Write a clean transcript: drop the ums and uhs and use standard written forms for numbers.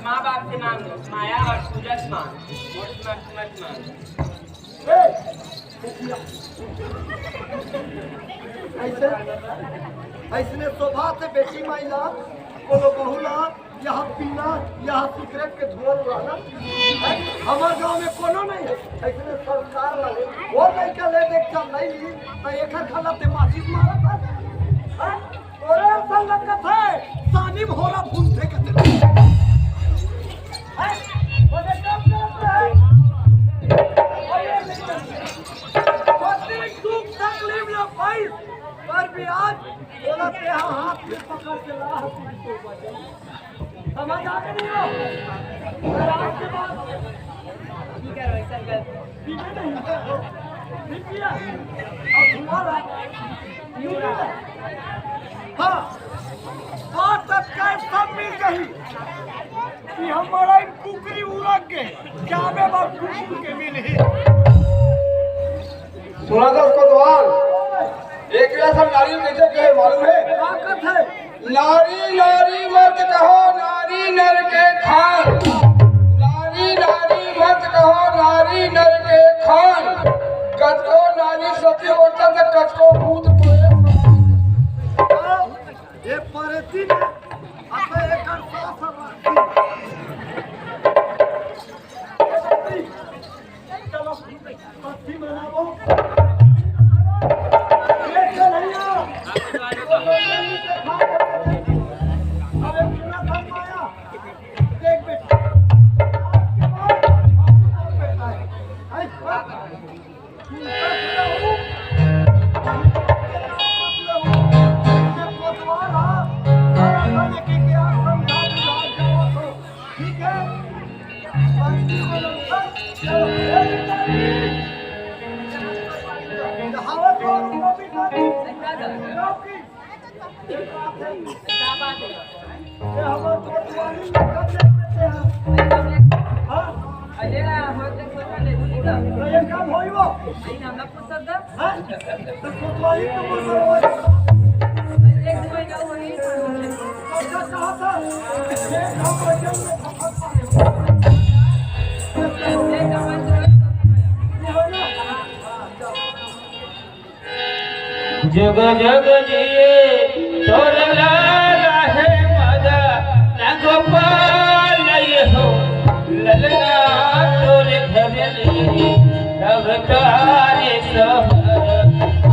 माँ बाप से मांगो माया और सूरज मांग मत ऐसने शोभा से बेटी माइला कोनो बहुला यहाँ पीना यहाँ सिगरेट के धुआं उड़ाना हमारे गांव में कोनो नहीं है ऐसने संस्कार वाले वो नहीं का ले देख चल नहीं ली तो एक खाना ते माचिस मारा था और संगत का था सानी भोरा फूल थे कहते पर भी आज बोला पे हाथ में पकड़ के ला समझ आ गई हो आज के बाद ठीक है रोहित संगत ठीक नहीं ठीक किया अब तुम्हारा हाँ बात तक का सब मिल गई कि हमारा कुकरी उड़क के जावे बार कुकुर के मिले सुना था उसको द्वार एक सब नारी कैसे कहे मालूम है ताकत है नारी नारी मत कहो नारी नर के खान नारी नारी मत कहो नारी नर के खान कचको नारी सती होता तो कचको भूत ये परती ने अब एक साफ चलो पत्ती बनाओ जग जग जिए तोर लाला है मदा न गोपाल हो ललना तोर धरनी तब तारे सहर